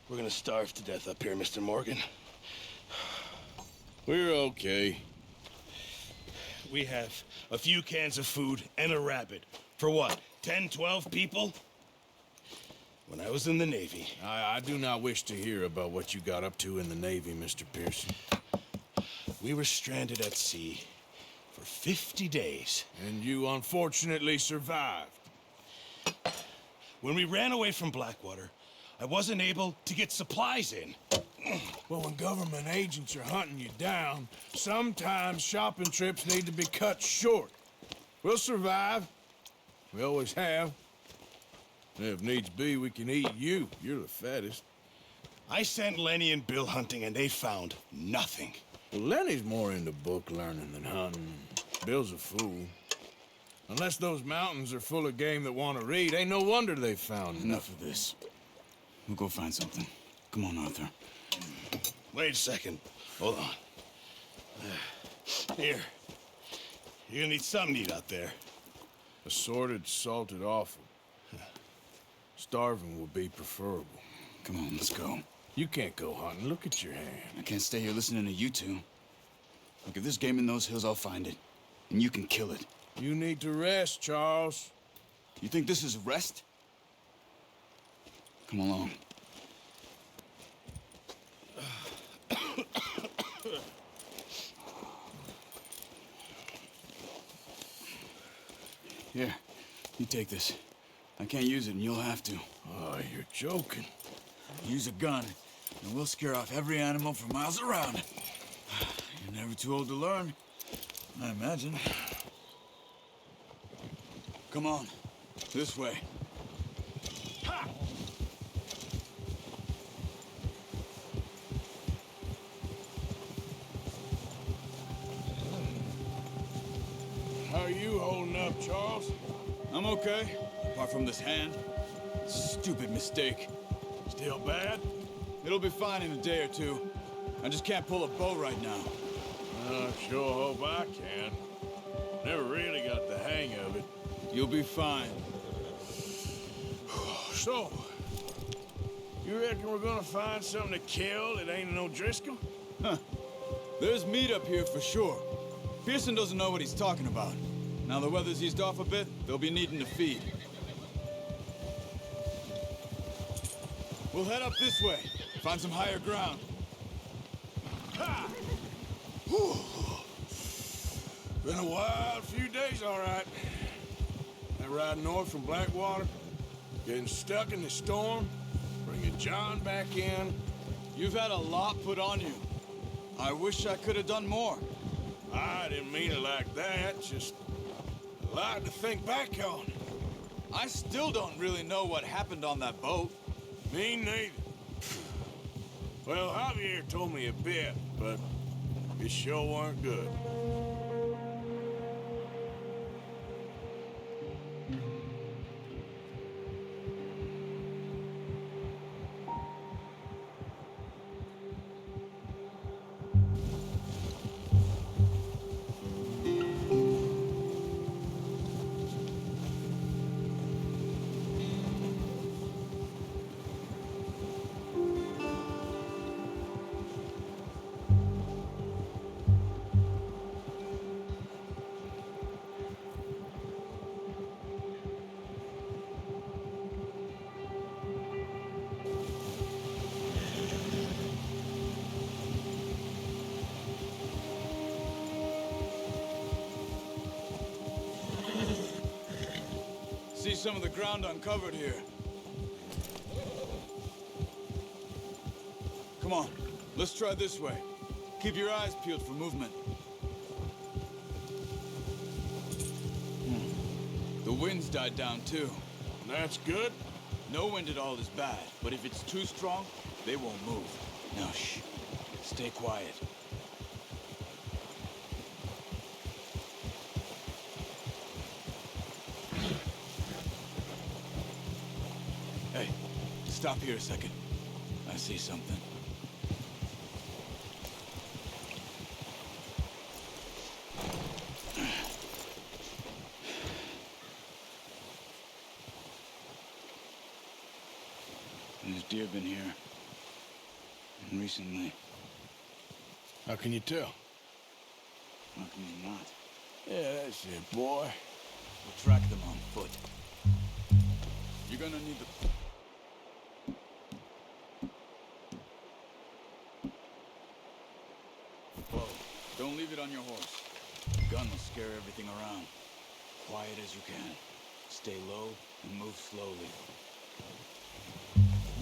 We're gonna starve to death up here, Mr. Morgan. We're okay. We have a few cans of food and a rabbit. For what, 10, 12 people? When I was in the Navy... I do not wish to hear about what you got up to in the Navy, Mr. Pearson. We were stranded at sea for 50 days. And you unfortunately survived. When we ran away from Blackwater, I wasn't able to get supplies in. Well, when government agents are hunting you down, sometimes shopping trips need to be cut short. We'll survive. We always have. And if needs be, we can eat you. You're the fattest. I sent Lenny and Bill hunting, and they found nothing. Well, Lenny's more into book learning than hunting. Bill's a fool. Unless those mountains are full of game that want to read, ain't no wonder they found Enough of this. We'll go find something. Come on, Arthur. Wait a second. Hold on. Here. You're gonna need something to eat out there. Assorted, salted offal. Starving will be preferable. Come on, let's go. You can't go hunting. Look at your hand. I can't stay here listening to you two. Look, if there's game in those hills, I'll find it. And you can kill it. You need to rest, Charles. You think this is rest? Come along. Here, you take this. I can't use it, and you'll have to. Oh, you're joking. Use a gun, and we'll scare off every animal for miles around. You're never too old to learn, I imagine. Come on, this way. Ha! How are you holding up, Charles? I'm okay, apart from this hand. Stupid mistake. Still bad? It'll be fine in a day or two. I just can't pull a bow right now. I sure hope I can. Never really got the hang of it. You'll be fine. So, you reckon we're gonna find something to kill that ain't no Driscoll? Huh. There's meat up here for sure. Pearson doesn't know what he's talking about. Now the weather's eased off a bit, they'll be needing to feed. We'll head up this way, find some higher ground. Ha! Whew. Been a wild few days, all right. That ride north from Blackwater, getting stuck in the storm, bringing John back in. You've had a lot put on you. I wish I could have done more. I didn't mean it like that, just a lot to think back on. I still don't really know what happened on that boat. Me neither. Well, Javier told me a bit, but it sure weren't good. See some of the ground uncovered here. Come on, let's try this way. Keep your eyes peeled for movement. The wind's died down too. That's good. No wind at all is bad, but if it's too strong, they won't move. Now shh, stay quiet. Hey, stop here a second. I see something. There's deer been here. And recently. How can you tell? How can you not? Yeah, that's it, boy. We'll track them on foot. You're gonna need the... Whoa, don't leave it on your horse. The gun will scare everything around. Quiet as you can. Stay low and move slowly.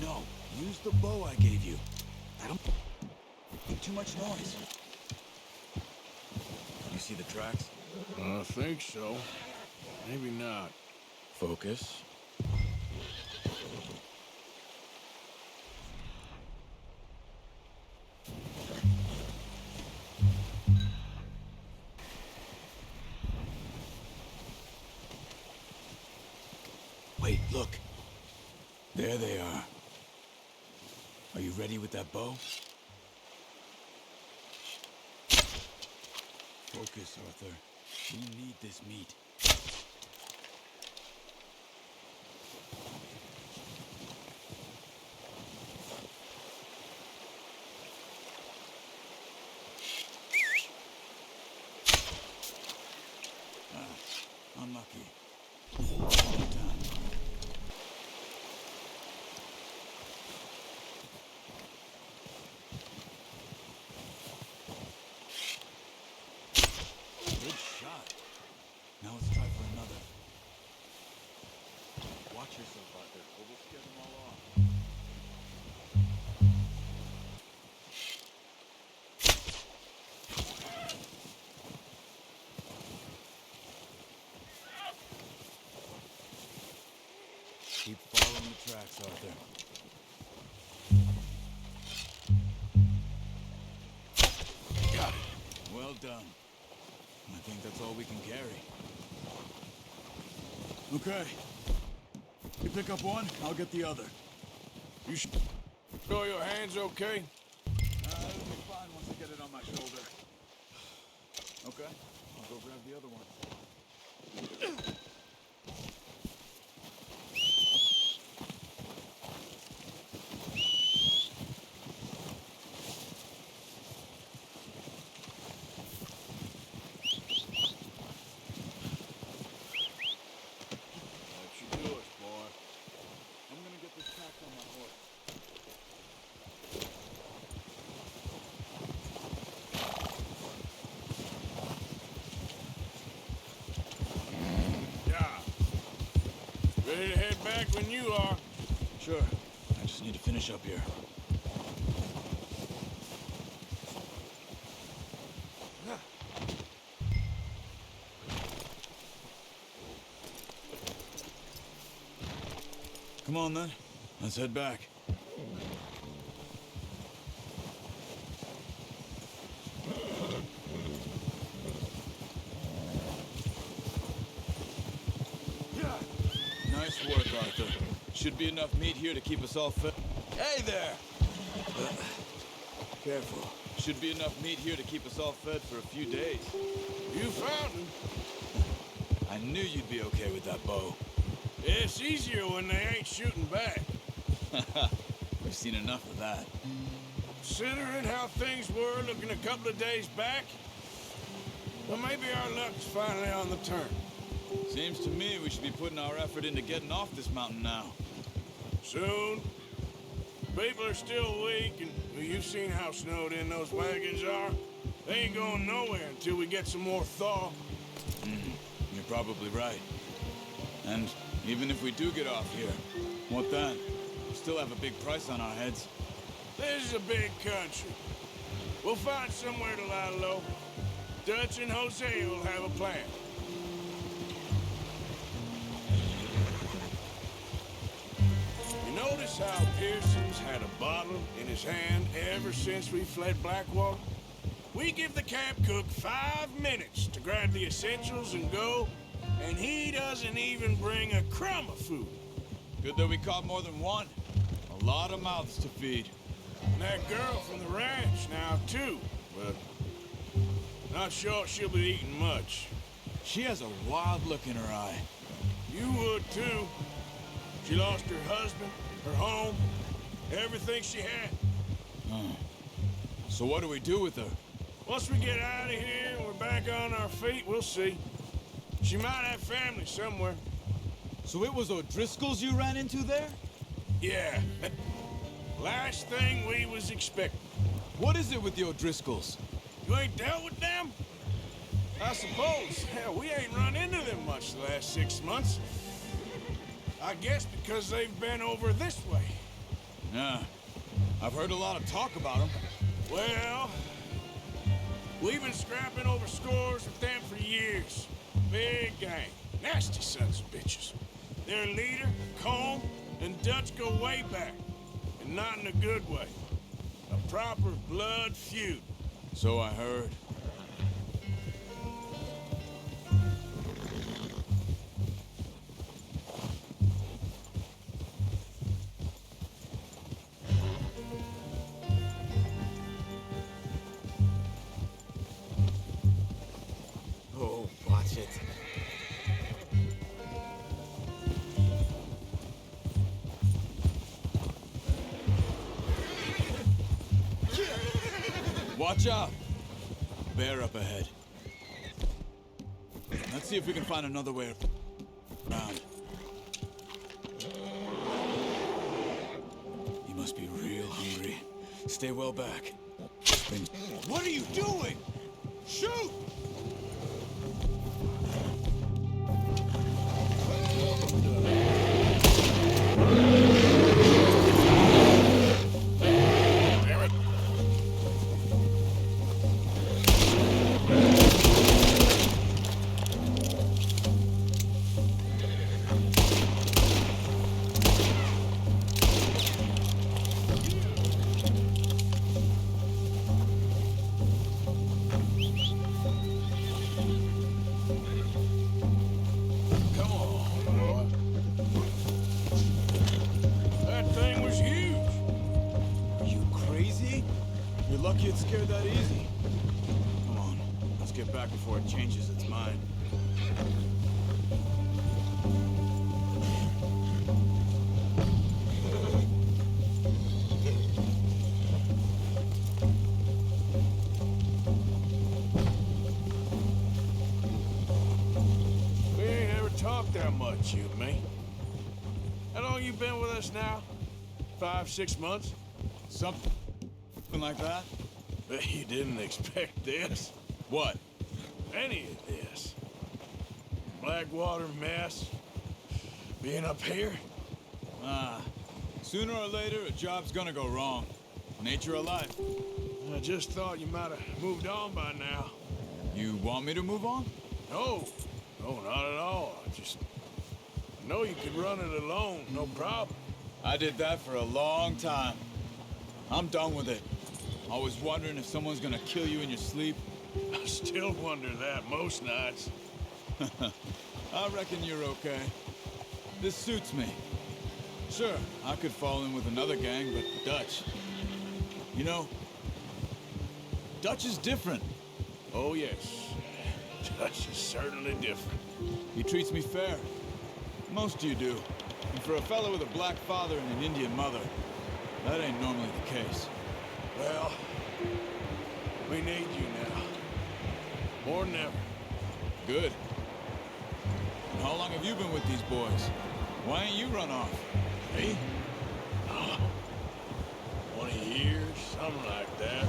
No, use the bow I gave you. That'll make too much noise. You see the tracks? I think so. Maybe not. Focus. Wait, look. There they are. Are you ready with that bow? Focus, Arthur. We need this meat. Unlucky. One time. Good shot. Now let's try for another. Watch yourself out there, or we'll scare them all off. Keep following the tracks, Arthur. Got it. Well done. I think that's all we can carry. Okay. You pick up one, I'll get the other. You sure your hand's okay? It'll be fine once I get it on my shoulder. Okay, I'll go grab the other one. That should do us, boy. I'm gonna get this packed on my horse. Yeah. Ready to head back when you are. Sure. I just need to finish up here. Come on then. Let's head back. Nice work, Arthur. Should be enough meat here to keep us all fed. Hey there! Careful. Should be enough meat here to keep us all fed for a few days. You found him. I knew you'd be okay with that bow. It's easier when they ain't shooting back. We've seen enough of that. Considering how things were looking a couple of days back, well, maybe our luck's finally on the turn. Seems to me we should be putting our effort into getting off this mountain now. Soon. People are still weak, and well, you've seen how snowed in those wagons are. They ain't going nowhere until we get some more thaw. You're probably right. And even if we do get off here, what then? We still have a big price on our heads. This is a big country. We'll find somewhere to lie low. Dutch and Jose will have a plan. You notice how Pearson's had a bottle in his hand ever since we fled Blackwater? We give the camp cook 5 minutes to grab the essentials and go, and he doesn't even bring a crumb of food. Good that we caught more than one. A lot of mouths to feed. And that girl from the ranch now, too, but not sure she'll be eating much. She has a wild look in her eye. You would, too. She lost her husband, her home, Everything she had. So what do we do with her? Once we get out of here and we're back on our feet, we'll see. She might have family somewhere. So it was O'Driscoll's you ran into there? Yeah. Last thing we was expecting. What is it with the O'Driscolls? You ain't dealt with them? I suppose. Hell, we ain't run into them much the last 6 months. I guess because they've been over this way. Yeah. I've heard a lot of talk about them. Well, we've been scrapping over scores with them for years. Big gang. Nasty sons of bitches. Their leader, Colm, and Dutch go way back. And not in a good way. A proper blood feud. So I heard. Oh, watch it. Watch out! Bear up ahead. Let's see if we can find another way around. He must be real hungry. Stay well back. What are you doing? Shoot! Come on, boy. That thing was huge. Are you crazy? You're lucky it scared that easy. Come on, let's get back before it changes its mind. We ain't ever talked that much, you and me. How long you been with us now? 5, 6 months? Something like that? Bet you didn't expect this. What? Any of this. Blackwater mess. Being up here. Sooner or later, a job's gonna go wrong. Nature of life. I just thought you might have moved on by now. You want me to move on? No. No, not at all. I know you could run it alone, no problem. I did that for a long time. I'm done with it. Always wondering if someone's gonna kill you in your sleep. I still wonder that most nights. I reckon you're okay. This suits me. Sure, I could fall in with another gang, but Dutch... You know, Dutch is different. Oh, yes. Dutch is certainly different. He treats me fair. Most you do. And for a fellow with a black father and an Indian mother, that ain't normally the case. Well, we need you now. More than ever. Good. And how long have you been with these boys? Why ain't you run off? Me? Oh, 20 years, something like that.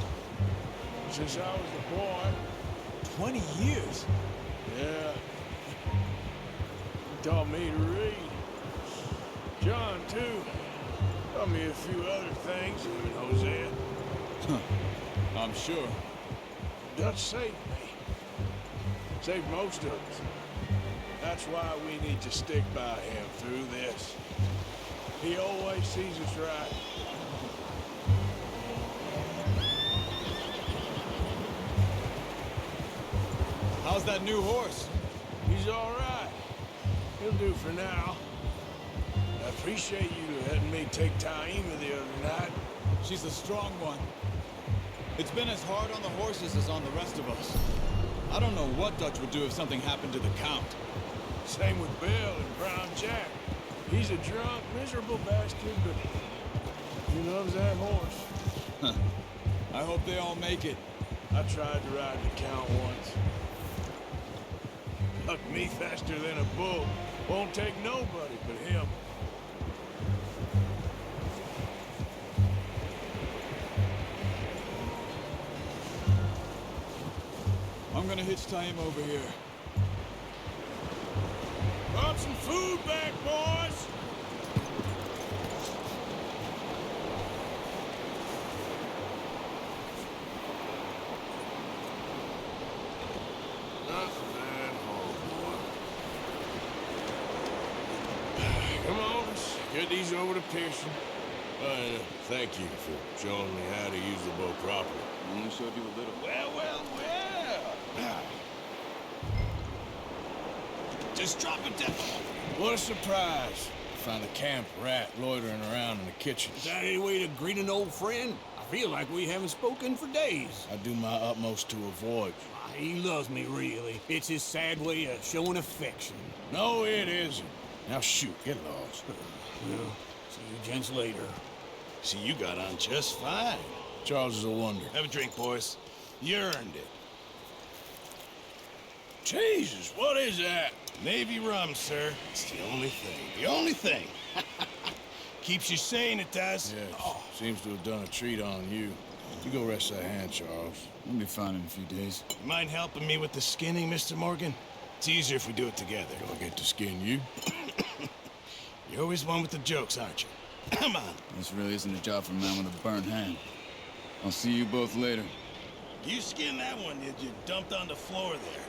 Since I was a boy. 20 years? Yeah. He taught me to read. John, too. Taught me a few other things, him and Hosea. I'm sure. Dutch saved me. Saved most of us. That's why we need to stick by him through this. He always sees us right. How's that new horse? He's all right. He'll do for now. I appreciate you letting me take Taima the other night. She's a strong one. It's been as hard on the horses as on the rest of us. I don't know what Dutch would do if something happened to the Count. Same with Bill and Brown Jack. He's a drunk, miserable bastard, but He loves that horse. I hope they all make it. I tried to ride the Count once. Bucked me faster than a bull. Won't take nobody but him. I'm gonna hitch tie him over here. Brought some food back, boys! Not bad, homeboy. Come on, let's get these over to Pearson. Thank you for showing me how to use the boat properly. I only showed you a little. Well, well, well. Just drop it down. What a surprise. Found a camp rat loitering around in the kitchen. Is that any way to greet an old friend? I feel like we haven't spoken for days. I do my utmost to avoid you. He loves me, really. It's his sad way of showing affection. No, it isn't. Now shoot, get lost. Well, see you gents later. See, you got on just fine. Charles is a wonder. Have a drink, boys. You earned it. Jesus, what is that? Navy rum, sir. It's the only thing. The only thing. Keeps you sane, it does. Yes, seems to have done a treat on you. You go rest that hand, Charles. We'll be fine in a few days. You mind helping me with the skinning, Mr. Morgan? It's easier if we do it together. Do I get to skin you? You're always one with the jokes, aren't you? Come on. This really isn't a job for a man with a burnt hand. I'll see you both later. You skinned that one, did you? Dumped on the floor there.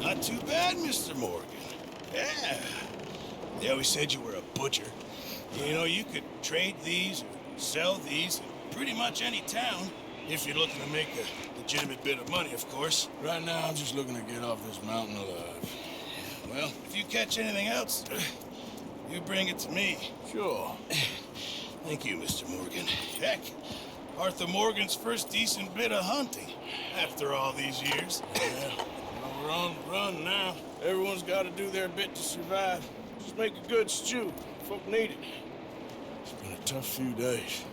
Not too bad, Mr. Morgan. Yeah. They always said you were a butcher. You know, you could trade these or sell these in pretty much any town, if you're looking to make a legitimate bit of money, of course. Right now, I'm just looking to get off this mountain alive. Well, if you catch anything else, you bring it to me. Sure. Thank you, Mr. Morgan. Heck, Arthur Morgan's first decent bit of hunting after all these years. Yeah. Well, we're on the run now. Everyone's got to do their bit to survive. Just make a good stew. Folk need it. It's been a tough few days.